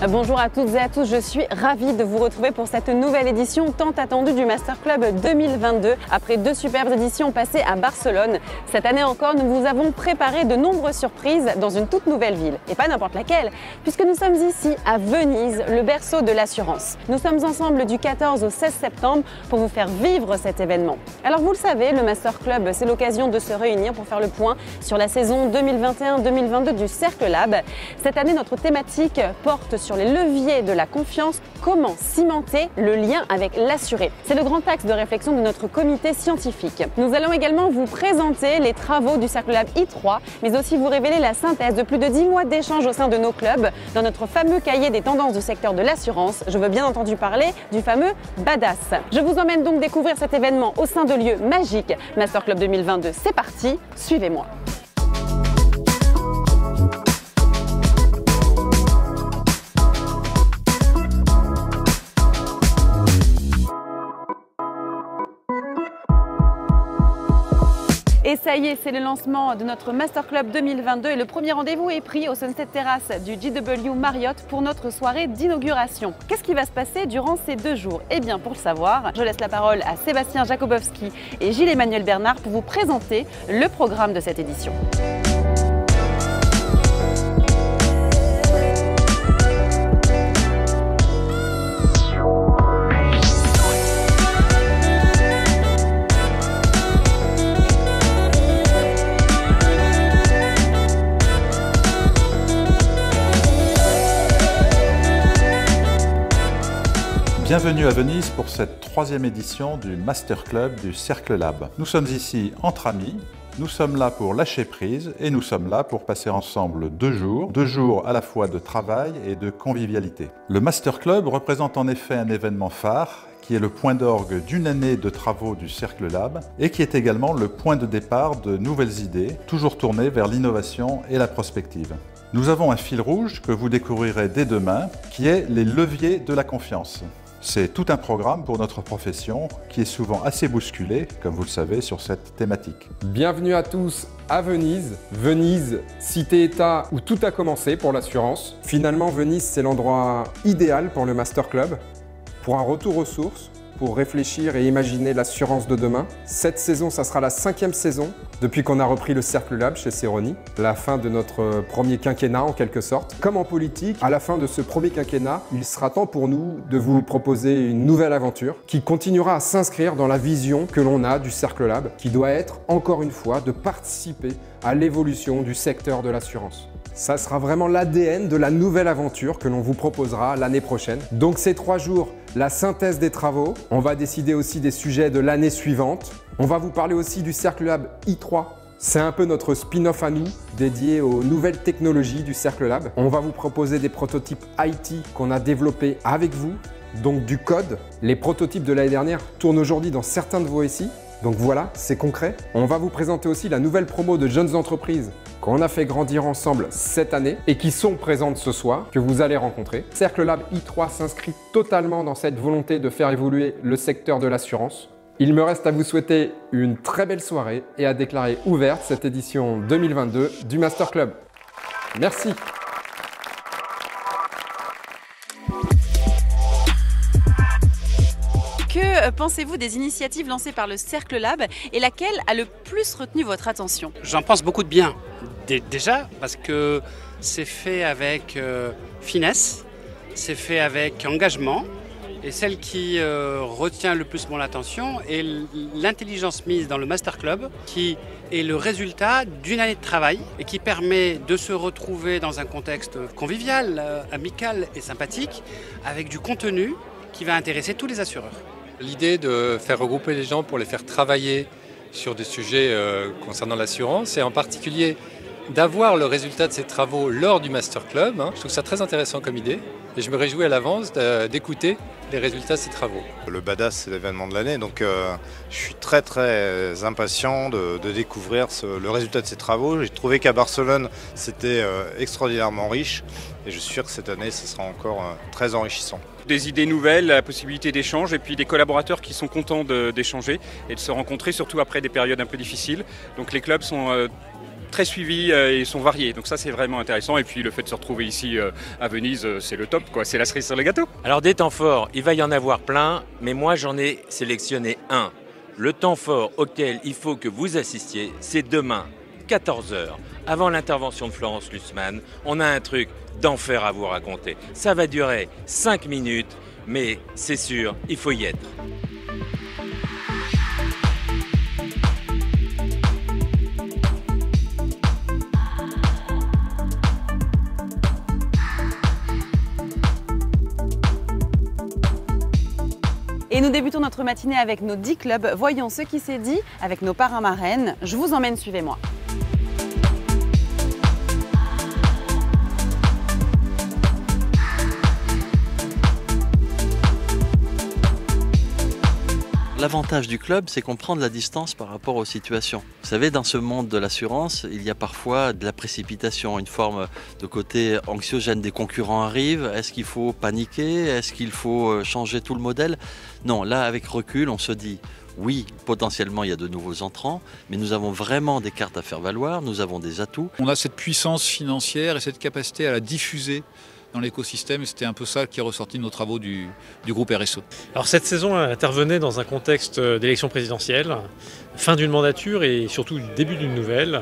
Bonjour à toutes et à tous, je suis ravie de vous retrouver pour cette nouvelle édition tant attendue du Master Club 2022. Après 2 superbes éditions passées à Barcelone, cette année encore, nous vous avons préparé de nombreuses surprises dans une toute nouvelle ville. Et pas n'importe laquelle, puisque nous sommes ici à Venise, le berceau de l'assurance. Nous sommes ensemble du 14 au 16 septembre pour vous faire vivre cet événement. Alors vous le savez, le Master Club, c'est l'occasion de se réunir pour faire le point sur la saison 2021-2022 du Cercle Lab. Cette année, notre thématique porte sur les leviers de la confiance, comment cimenter le lien avec l'assuré. C'est le grand axe de réflexion de notre comité scientifique. Nous allons également vous présenter les travaux du Cercle Lab I3, mais aussi vous révéler la synthèse de plus de 10 mois d'échanges au sein de nos clubs dans notre fameux cahier des tendances du secteur de l'assurance. Je veux bien entendu parler du fameux Badass. Je vous emmène donc découvrir cet événement au sein de lieux magiques. Master Club 2022, c'est parti, suivez-moi. Et ça y est, c'est le lancement de notre Master Club 2022 et le premier rendez-vous est pris au Sunset Terrace du JW Marriott pour notre soirée d'inauguration. Qu'est-ce qui va se passer durant ces 2 jours? Eh bien, pour le savoir, je laisse la parole à Sébastien Jakubowski et Gilles-Emmanuel Bernard pour vous présenter le programme de cette édition. Bienvenue à Venise pour cette 3e édition du Master Club du Cercle Lab. Nous sommes ici entre amis, nous sommes là pour lâcher prise et nous sommes là pour passer ensemble 2 jours à la fois de travail et de convivialité. Le Master Club représente en effet un événement phare qui est le point d'orgue d'une année de travaux du Cercle Lab et qui est également le point de départ de nouvelles idées, toujours tournées vers l'innovation et la prospective. Nous avons un fil rouge que vous découvrirez dès demain, qui est les leviers de la confiance. C'est tout un programme pour notre profession qui est souvent assez bousculé, comme vous le savez, sur cette thématique. Bienvenue à tous à Venise. Venise, cité-État où tout a commencé pour l'assurance. Finalement, Venise, c'est l'endroit idéal pour le Master Club, pour un retour aux sources, pour réfléchir et imaginer l'assurance de demain. Cette saison, ça sera la 5e saison depuis qu'on a repris le Cercle Lab chez Ceroni. La fin de notre premier quinquennat en quelque sorte. Comme en politique, à la fin de ce premier quinquennat, il sera temps pour nous de vous proposer une nouvelle aventure qui continuera à s'inscrire dans la vision que l'on a du Cercle Lab, qui doit être, encore une fois, de participer à l'évolution du secteur de l'assurance. Ça sera vraiment l'ADN de la nouvelle aventure que l'on vous proposera l'année prochaine. Donc ces 3 jours, la synthèse des travaux. On va décider aussi des sujets de l'année suivante. On va vous parler aussi du Cercle Lab I3. C'est un peu notre spin-off à nous, dédié aux nouvelles technologies du Cercle Lab. On va vous proposer des prototypes IT qu'on a développés avec vous, donc du code. Les prototypes de l'année dernière tournent aujourd'hui dans certains de vos SI. Donc voilà, c'est concret. On va vous présenter aussi la nouvelle promo de jeunes entreprises qu'on a fait grandir ensemble cette année et qui sont présentes ce soir, que vous allez rencontrer. Cercle Lab I3 s'inscrit totalement dans cette volonté de faire évoluer le secteur de l'assurance. Il me reste à vous souhaiter une très belle soirée et à déclarer ouverte cette édition 2022 du Master Club. Merci. Que pensez-vous des initiatives lancées par le Cercle Lab et laquelle a le plus retenu votre attention? J'en pense beaucoup de bien. Déjà parce que c'est fait avec finesse, c'est fait avec engagement. Et celle qui retient le plus mon attention est l'intelligence mise dans le Master Club, qui est le résultat d'une année de travail et qui permet de se retrouver dans un contexte convivial, amical et sympathique, avec du contenu qui va intéresser tous les assureurs. L'idée de faire regrouper les gens pour les faire travailler sur des sujets concernant l'assurance et en particulier d'avoir le résultat de ces travaux lors du Master Club, je trouve ça très intéressant comme idée et je me réjouis à l'avance d'écouter les résultats de ces travaux. Le Badass, c'est l'événement de l'année, donc je suis très impatient de découvrir le résultat de ces travaux. J'ai trouvé qu'à Barcelone, c'était extraordinairement riche et je suis sûr que cette année, ce sera encore très enrichissant. Des idées nouvelles, la possibilité d'échange et puis des collaborateurs qui sont contents d'échanger et de se rencontrer, surtout après des périodes un peu difficiles. Donc les clubs sont très suivis et sont variés. Donc ça c'est vraiment intéressant. Et puis le fait de se retrouver ici à Venise, c'est le top, quoi. C'est la cerise sur le gâteau. Alors des temps forts, il va y en avoir plein, mais moi j'en ai sélectionné un. Le temps fort auquel il faut que vous assistiez, c'est demain, 14h, avant l'intervention de Florence Lutzmann. On a un truc d'enfer à vous raconter. Ça va durer 5 minutes, mais c'est sûr, il faut y être. Et nous débutons notre matinée avec nos 10 clubs. Voyons ce qui s'est dit avec nos parrains marraines. Je vous emmène, suivez-moi. L'avantage du club, c'est qu'on prend de la distance par rapport aux situations. Vous savez, dans ce monde de l'assurance, il y a parfois de la précipitation, une forme de côté anxiogène. Des concurrents arrivent, est-ce qu'il faut paniquer? Est-ce qu'il faut changer tout le modèle? Non, là, avec recul, on se dit, oui, potentiellement, il y a de nouveaux entrants, mais nous avons vraiment des cartes à faire valoir, nous avons des atouts. On a cette puissance financière et cette capacité à la diffuser dans l'écosystème, et c'était un peu ça qui est ressorti de nos travaux du groupe RSO. Alors cette saison intervenait dans un contexte d'élection présidentielle, fin d'une mandature et surtout début d'une nouvelle.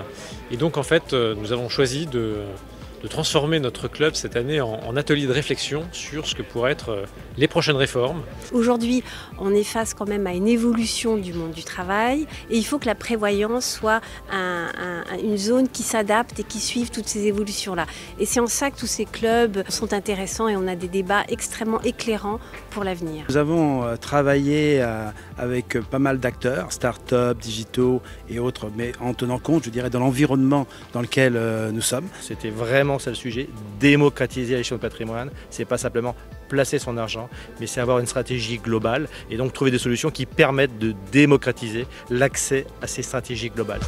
Et donc en fait, nous avons choisi de transformer notre club cette année en atelier de réflexion sur ce que pourraient être les prochaines réformes. Aujourd'hui, on est face quand même à une évolution du monde du travail et il faut que la prévoyance soit une zone qui s'adapte et qui suive toutes ces évolutions-là. Et c'est en ça que tous ces clubs sont intéressants et on a des débats extrêmement éclairants pour l'avenir. Nous avons travaillé avec pas mal d'acteurs, start-up, digitaux et autres, mais en tenant compte, je dirais, de l'environnement dans lequel nous sommes. C'était vraiment ça le sujet, démocratiser la gestion de patrimoine, c'est pas simplement placer son argent, mais c'est avoir une stratégie globale et donc trouver des solutions qui permettent de démocratiser l'accès à ces stratégies globales.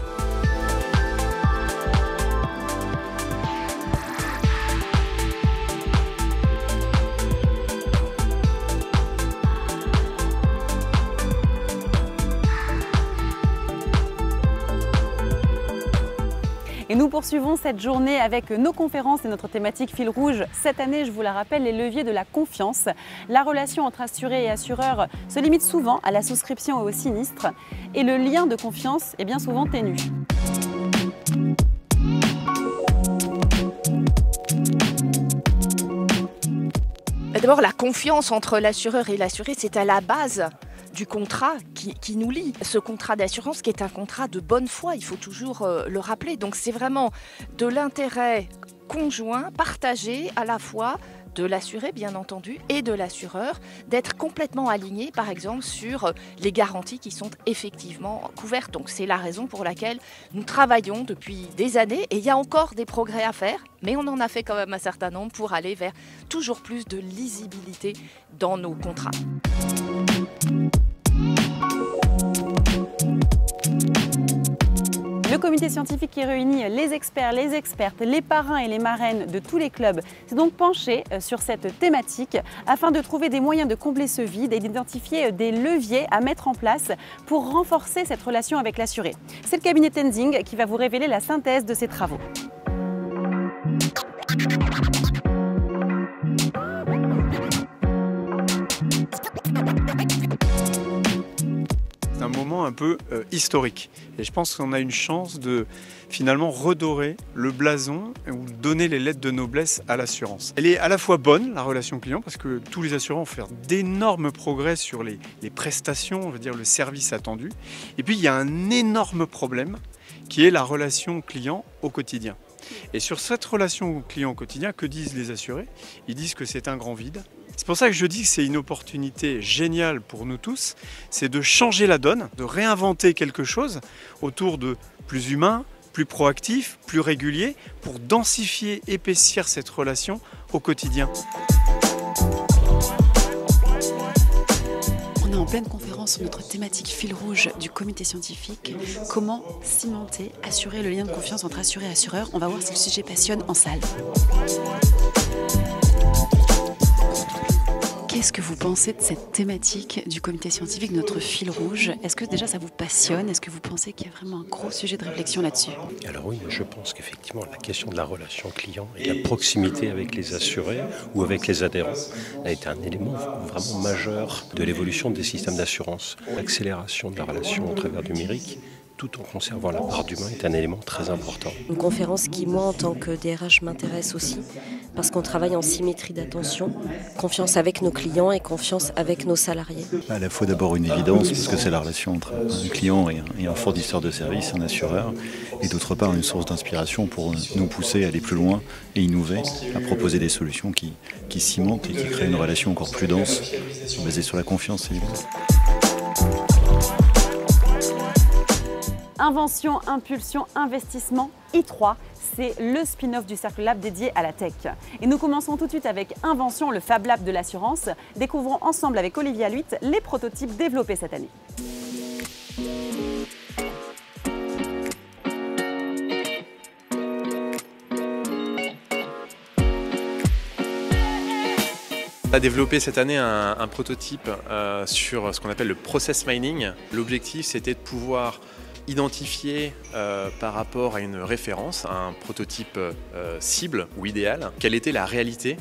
Et nous poursuivons cette journée avec nos conférences et notre thématique fil rouge. Cette année, je vous la rappelle, les leviers de la confiance. La relation entre assuré et assureur se limite souvent à la souscription et au sinistre. Et le lien de confiance est bien souvent ténu. D'abord, la confiance entre l'assureur et l'assuré, c'est à la base du contrat qui nous lie. Ce contrat d'assurance qui est un contrat de bonne foi, il faut toujours le rappeler. Donc c'est vraiment de l'intérêt conjoint, partagé à la fois de l'assuré bien entendu et de l'assureur, d'être complètement aligné par exemple sur les garanties qui sont effectivement couvertes. Donc c'est la raison pour laquelle nous travaillons depuis des années et il y a encore des progrès à faire, mais on en a fait quand même un certain nombre pour aller vers toujours plus de lisibilité dans nos contrats. Le comité scientifique qui réunit les experts, les expertes, les parrains et les marraines de tous les clubs s'est donc penché sur cette thématique afin de trouver des moyens de combler ce vide et d'identifier des leviers à mettre en place pour renforcer cette relation avec l'assuré. C'est le cabinet Tenzing qui va vous révéler la synthèse de ces travaux. C'est un moment un peu historique et je pense qu'on a une chance de finalement redorer le blason ou donner les lettres de noblesse à l'assurance. Elle est à la fois bonne, la relation client, parce que tous les assurants vont faire d'énormes progrès sur les prestations, on va dire le service attendu. Et puis il y a un énorme problème qui est la relation client au quotidien. Et sur cette relation client au quotidien, que disent les assurés? Ils disent que c'est un grand vide. C'est pour ça que je dis que c'est une opportunité géniale pour nous tous, c'est de changer la donne, de réinventer quelque chose autour de plus humain, plus proactif, plus régulier, pour densifier, épaissir cette relation au quotidien. On est en pleine conférence sur notre thématique fil rouge du comité scientifique. Comment cimenter, assurer le lien de confiance entre assuré et assureur. On va voir si le sujet passionne en salle. Qu'est-ce que vous pensez de cette thématique du comité scientifique, notre fil rouge? Est-ce que déjà ça vous passionne? Est-ce que vous pensez qu'il y a vraiment un gros sujet de réflexion là-dessus? Alors oui, je pense qu'effectivement la question de la relation client et de la proximité avec les assurés ou avec les adhérents a été un élément vraiment majeur de l'évolution des systèmes d'assurance. L'accélération de la relation au travers du numérique, tout en conservant la part d'humain, est un élément très important. Une conférence qui, moi, en tant que DRH, m'intéresse aussi, parce qu'on travaille en symétrie d'attention, confiance avec nos clients et confiance avec nos salariés. À la fois d'abord une évidence, parce que c'est la relation entre un client et un fournisseur de services, un assureur, et d'autre part une source d'inspiration pour nous pousser à aller plus loin et innover, à proposer des solutions qui cimentent et qui créent une relation encore plus dense, basée sur la confiance évidemment. Invention, impulsion, investissement, I3, c'est le spin-off du Cercle Lab dédié à la tech. Et nous commençons tout de suite avec Invention, le Fab Lab de l'assurance. Découvrons ensemble avec Olivier Aluit les prototypes développés cette année. On a développé cette année un prototype sur ce qu'on appelle le process mining. L'objectif, c'était de pouvoir identifier par rapport à une référence, un prototype cible ou idéal, quelle était la réalité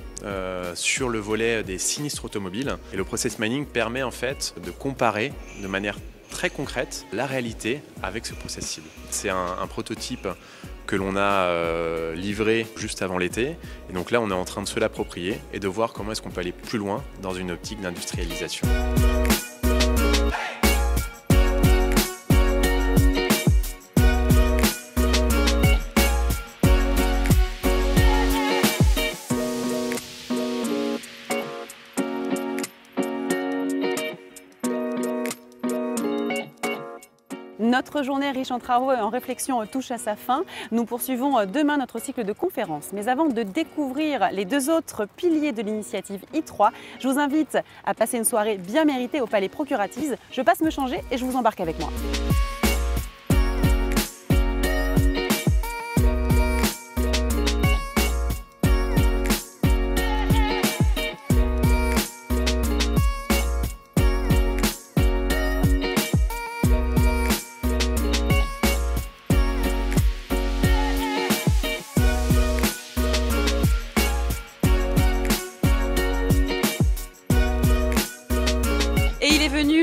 sur le volet des sinistres automobiles. Et le process mining permet en fait de comparer de manière très concrète la réalité avec ce process cible. C'est un prototype que l'on a livré juste avant l'été. Et donc là, on est en train de se l'approprier et de voir comment est-ce qu'on peut aller plus loin dans une optique d'industrialisation. Notre journée riche en travaux et en réflexion touche à sa fin. Nous poursuivons demain notre cycle de conférences. Mais avant de découvrir les deux autres piliers de l'initiative I3, je vous invite à passer une soirée bien méritée au Palais Procuratise. Je passe me changer et je vous embarque avec moi.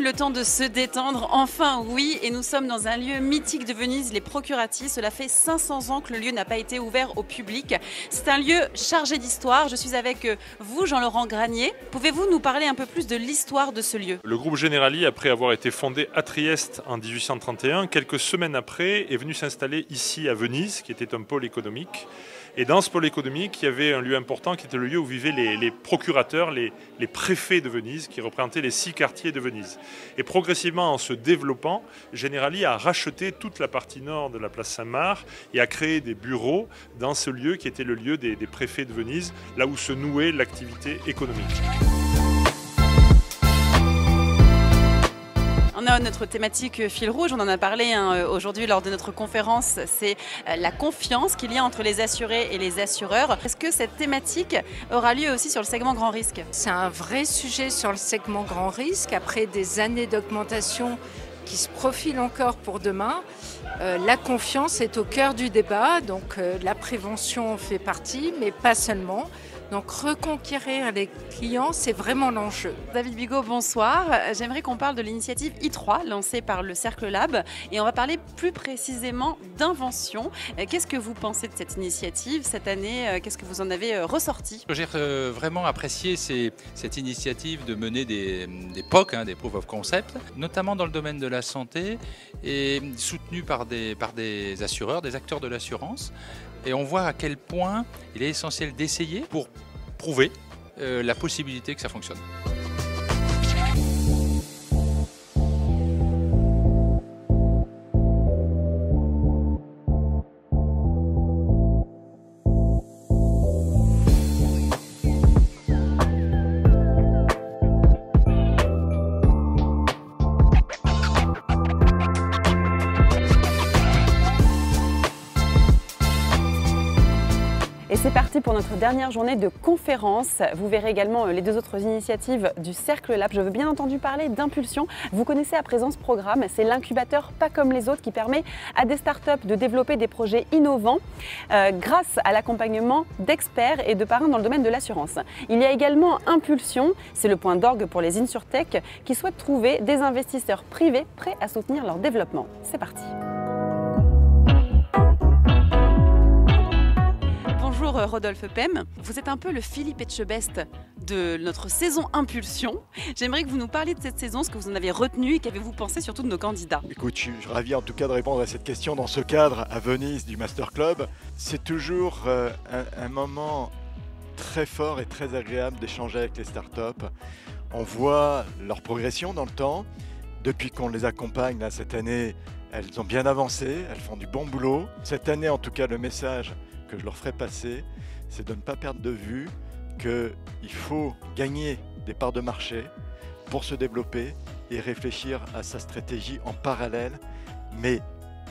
Le temps de se détendre, enfin oui, et nous sommes dans un lieu mythique de Venise, les Procuratis. Cela fait 500 ans que le lieu n'a pas été ouvert au public. C'est un lieu chargé d'histoire. Je suis avec vous, Jean-Laurent Granier. Pouvez-vous nous parler un peu plus de l'histoire de ce lieu? Le groupe Generali, après avoir été fondé à Trieste en 1831, quelques semaines après, est venu s'installer ici à Venise, qui était un pôle économique. Et dans ce pôle économique, il y avait un lieu important qui était le lieu où vivaient les procurateurs, les préfets de Venise, qui représentaient les 6 quartiers de Venise. Et progressivement, en se développant, Generali a racheté toute la partie nord de la place Saint-Marc et a créé des bureaux dans ce lieu qui était le lieu des préfets de Venise, là où se nouait l'activité économique. On a notre thématique fil rouge, on en a parlé aujourd'hui lors de notre conférence, c'est la confiance qu'il y a entre les assurés et les assureurs. Est-ce que cette thématique aura lieu aussi sur le segment grand risque? C'est un vrai sujet sur le segment grand risque, après des années d'augmentation qui se profilent encore pour demain. La confiance est au cœur du débat, donc la prévention fait partie, mais pas seulement. Donc reconquérir les clients, c'est vraiment l'enjeu. David Bigot, bonsoir. J'aimerais qu'on parle de l'initiative I3 lancée par le Cercle Lab et on va parler plus précisément d'invention. Qu'est-ce que vous pensez de cette initiative cette année? Qu'est-ce que vous en avez ressorti? Ce que j'ai vraiment apprécié, c'est cette initiative de mener des POC, des Proof of Concept, notamment dans le domaine de la santé et soutenue par des assureurs, des acteurs de l'assurance. Et on voit à quel point il est essentiel d'essayer pour prouver la possibilité que ça fonctionne. Et c'est parti pour notre dernière journée de conférence. Vous verrez également les 2 autres initiatives du Cercle Lab. Je veux bien entendu parler d'Impulsion. Vous connaissez à présent ce programme, c'est l'incubateur pas comme les autres qui permet à des startups de développer des projets innovants grâce à l'accompagnement d'experts et de parrains dans le domaine de l'assurance. Il y a également Impulsion, c'est le point d'orgue pour les InsurTech qui souhaitent trouver des investisseurs privés prêts à soutenir leur développement. C'est parti. Bonjour Rodolphe Pem, vous êtes un peu le Philippe Etchebest de notre saison Impulsion. J'aimerais que vous nous parliez de cette saison, ce que vous en avez retenu et qu'avez-vous pensé surtout de nos candidats. Écoute, je suis ravi en tout cas de répondre à cette question dans ce cadre à Venise du Master Club. C'est toujours un moment très fort et très agréable d'échanger avec les startups. On voit leur progression dans le temps. Depuis qu'on les accompagne là, cette année, elles ont bien avancé, elles font du bon boulot. Cette année en tout cas, le message que je leur ferai passer, c'est de ne pas perdre de vue qu'il faut gagner des parts de marché pour se développer et réfléchir à sa stratégie en parallèle, mais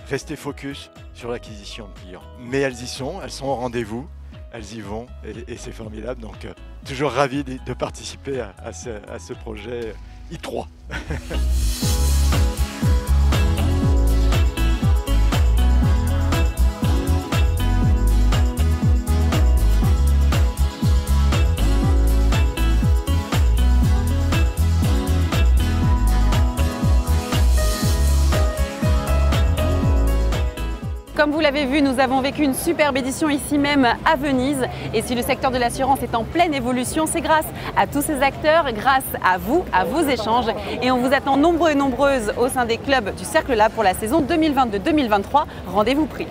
rester focus sur l'acquisition de clients. Mais elles y sont, elles sont au rendez-vous, elles y vont et c'est formidable. Donc toujours ravi de participer à ce projet I3. Comme vous l'avez vu, nous avons vécu une superbe édition ici même à Venise. Et si le secteur de l'assurance est en pleine évolution, c'est grâce à tous ces acteurs, grâce à vous, à vos échanges. Et on vous attend nombreux et nombreuses au sein des clubs du Cercle Lab pour la saison 2022-2023. Rendez-vous pris.